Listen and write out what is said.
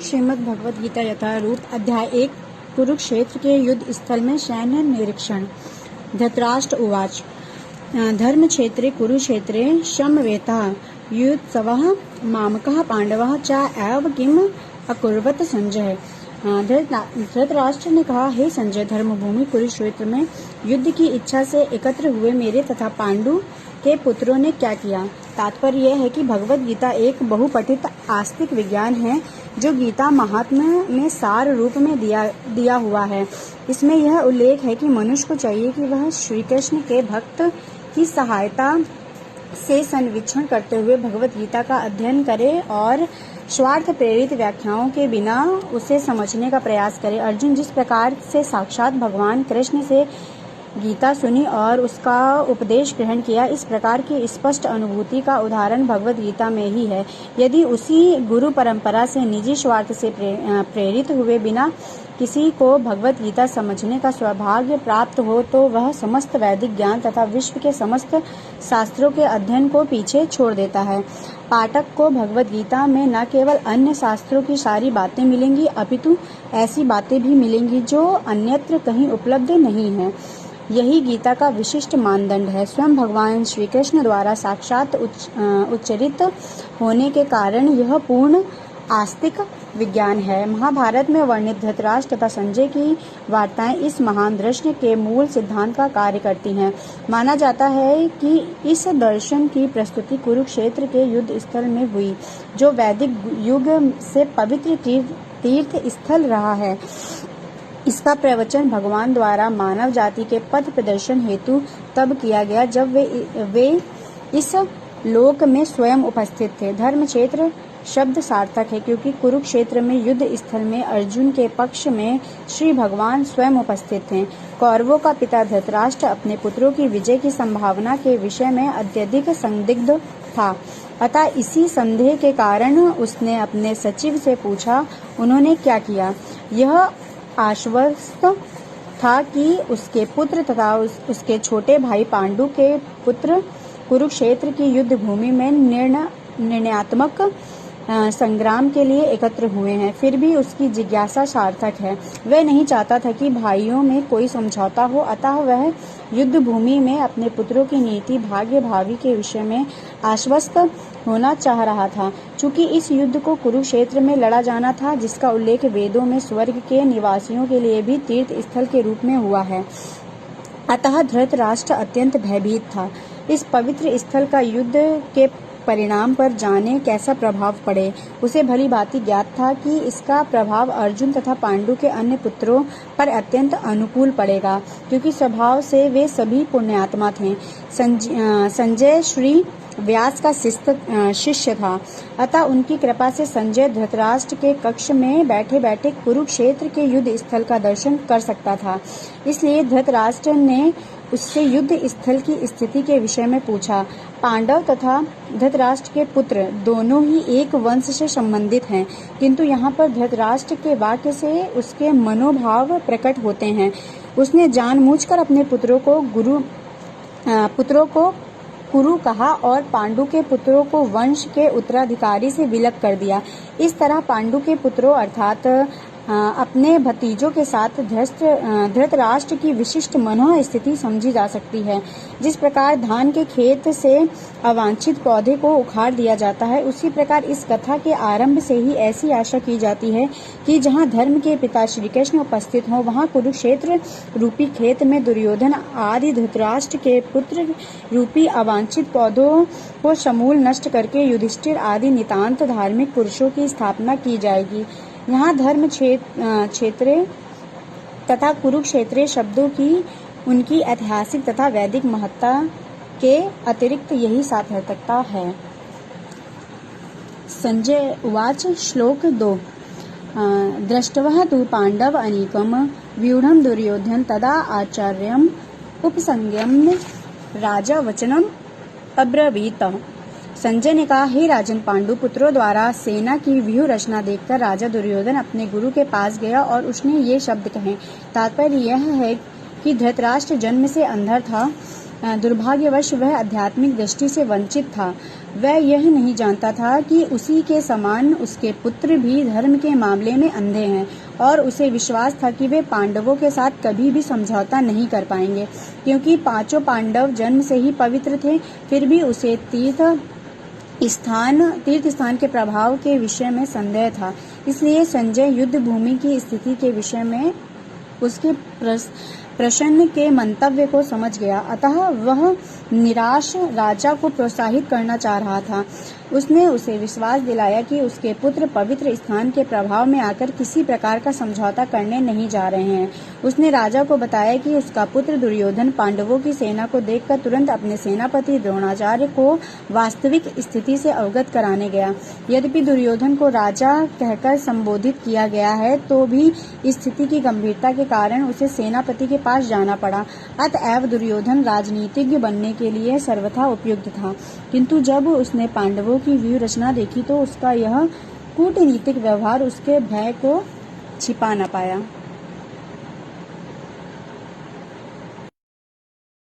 श्रीमद् भगवद गीता यथारूप अध्याय 1 कुरुक्षेत्र के युद्ध स्थल में सैन्य निरीक्षण। धृतराष्ट्र उवाच धर्मक्षेत्रे कुरुक्षेत्रे समवेतः युत्सवः मामकः पांडवः च एव किम अकुर्वत संजय। धृतराष्ट्र ने कहा, हे संजय, धर्मभूमि कुरुक्षेत्र में युद्ध की इच्छा से एकत्र हुए मेरे तथा पांडु के पुत्रों ने क्या किया। तात्पर्य यह है कि भगवद गीता एक बहुपठित आस्तिक विज्ञान है जो गीता महात्म्य में सार रूप में दिया हुआ है। इसमें यह उल्लेख है कि मनुष्य को चाहिए कि वह श्री कृष्ण के भक्त की सहायता से संवीक्षण करते हुए भगवद गीता का अध्ययन करे और स्वार्थ प्रेरित व्याख्याओं के बिना उसे समझने का प्रयास करे। अर्जुन जिस प्रकार से साक्षात भगवान कृष्ण से गीता सुनी और उसका उपदेश ग्रहण किया, इस प्रकार की स्पष्ट अनुभूति का उदाहरण भगवद गीता में ही है। यदि उसी गुरु परंपरा से निजी स्वार्थ से प्रेरित हुए बिना किसी को भगवद गीता समझने का सौभाग्य प्राप्त हो तो वह समस्त वैदिक ज्ञान तथा विश्व के समस्त शास्त्रों के अध्ययन को पीछे छोड़ देता है। पाठक को भगवद गीता में न केवल अन्य शास्त्रों की सारी बातें मिलेंगी अपितु ऐसी बातें भी मिलेंगी जो अन्यत्र कहीं उपलब्ध नहीं है। यही गीता का विशिष्ट मानदंड है। स्वयं भगवान श्री कृष्ण द्वारा साक्षात उच्चरित होने के कारण यह पूर्ण आस्तिक विज्ञान है। महाभारत में वर्णित धृतराष्ट्र तथा संजय की वार्ताएं इस महान दर्शन के मूल सिद्धांत का कार्य करती हैं। माना जाता है कि इस दर्शन की प्रस्तुति कुरुक्षेत्र के युद्ध स्थल में हुई, जो वैदिक युग से पवित्र तीर्थ स्थल रहा है। इसका प्रवचन भगवान द्वारा मानव जाति के पथ प्रदर्शन हेतु तब किया गया जब वे इस लोक में स्वयं उपस्थित थे। धर्म क्षेत्र शब्द सार्थक है क्योंकि कुरुक्षेत्र में युद्ध स्थल में अर्जुन के पक्ष में श्री भगवान स्वयं उपस्थित थे। कौरवों का पिता धृतराष्ट्र अपने पुत्रों की विजय की संभावना के विषय में अत्यधिक संदिग्ध था। अतः इसी संदेह के कारण उसने अपने सचिव से पूछा, उन्होंने क्या किया। यह आश्वस्त था कि उसके पुत्र तथा उसके छोटे भाई पांडु के पुत्र कुरुक्षेत्र की युद्ध भूमि में निर्णयात्मक संग्राम के लिए एकत्र हुए हैं। फिर भी उसकी जिज्ञासा सार्थक है। वह नहीं चाहता था कि भाइयों में कोई समझौता हो, अतः वह युद्ध भूमि में अपने पुत्रों की नीति भाग्य भावी के विषय में आश्वस्त होना चाह रहा था। चूंकि इस युद्ध को कुरुक्षेत्र में लड़ा जाना था, जिसका उल्लेख वेदों में स्वर्ग के निवासियों के लिए भी तीर्थ स्थल के रूप में हुआ है, अतः धृतराष्ट्र अत्यंत भयभीत था। इस पवित्र स्थल का युद्ध के परिणाम पर जाने कैसा प्रभाव पड़े। उसे भली भांति ज्ञात था कि इसका प्रभाव अर्जुन तथा पांडु के अन्य पुत्रों पर अत्यंत अनुकूल पड़ेगा, क्योंकि स्वभाव से वे सभी पुण्यात्मा थे। संजय श्री व्यास का शिष्य था, अतः उनकी कृपा से संजय धृतराष्ट्र के कक्ष में बैठे बैठे कुरुक्षेत्र के युद्ध स्थल का दर्शन कर सकता था। इसलिए धृतराष्ट्र ने उससे युद्ध स्थल की स्थिति के विषय में पूछा। पांडव तथा धृतराष्ट्र के पुत्र दोनों ही एक वंश से संबंधित हैं, किंतु यहाँ पर धृतराष्ट्र के वाक्य से उसके मनोभाव प्रकट होते हैं। उसने जानबूझकर अपने पुत्रों को कुरु कहा और पांडु के पुत्रों को वंश के उत्तराधिकारी से विलग कर दिया। इस तरह पांडु के पुत्रों अर्थात अपने भतीजों के साथ धृतराष्ट्र की विशिष्ट मनोस्थिति समझी जा सकती है। जिस प्रकार धान के खेत से अवांछित पौधे को उखाड़ दिया जाता है, उसी प्रकार इस कथा के आरंभ से ही ऐसी आशा की जाती है कि जहाँ धर्म के पिता श्री कृष्ण उपस्थित हों, वहाँ कुरुक्षेत्र रूपी खेत में दुर्योधन आदि धृतराष्ट्र के पुत्र रूपी अवांछित पौधों को समूल नष्ट करके युधिष्ठिर आदि नितांत धार्मिक पुरुषों की स्थापना की जाएगी। यहाँ धर्म क्षेत्रे तथा कुरुक्षेत्रे शब्दों की उनकी ऐतिहासिक तथा वैदिक महत्ता के अतिरिक्त यही सार्थकता है। संजय उवाच श्लोक 2 दृष्टवः तु पांडव अनीकम व्यूढ़ं दुर्योधन तदा आचार्यम् उपसंज्ञम्य राजा वचनम अब्रवीत। संजय ने कहा, हे राजन, पांडु पुत्रों द्वारा सेना की व्यूह रचना देखकर राजा दुर्योधन अपने गुरु के पास गया और उसने ये शब्द कहे। तात्पर्य यह है कि धृतराष्ट्र जन्म से अंधा था दुर्भाग्यवश वह आध्यात्मिक दृष्टि से वंचित था। वह यह नहीं जानता था कि उसी के समान उसके पुत्र भी धर्म के मामले में अंधे हैं, और उसे विश्वास था कि वे पांडवों के साथ कभी भी समझौता नहीं कर पाएंगे, क्योंकि पांचों पांडव जन्म से ही पवित्र थे। फिर भी उसे तीर्थ स्थान के प्रभाव के विषय में संदेह था। इसलिए संजय युद्ध भूमि की स्थिति के विषय में उसके प्रश्न के मंतव्य को समझ गया, अतः वह निराश राजा को प्रोत्साहित करना चाह रहा था। उसने उसे विश्वास दिलाया कि उसके पुत्र पवित्र स्थान के प्रभाव में आकर किसी प्रकार का समझौता करने नहीं जा रहे हैं। उसने राजा को बताया कि उसका पुत्र दुर्योधन पांडवों की सेना को देखकर तुरंत अपने सेनापति द्रोणाचार्य को वास्तविक स्थिति से अवगत कराने गया। यद्यपि दुर्योधन को राजा कहकर संबोधित किया गया है, तो भी स्थिति की गंभीरता के कारण उसे सेनापति के पास जाना पड़ा। अतएव दुर्योधन राजनीतिज्ञ बनने के लिए सर्वथा उपयुक्त था, किंतु जब उसने पांडवों की व्यूह रचना देखी तो उसका यह कूटनीतिक व्यवहार उसके भय को छिपा न पाया।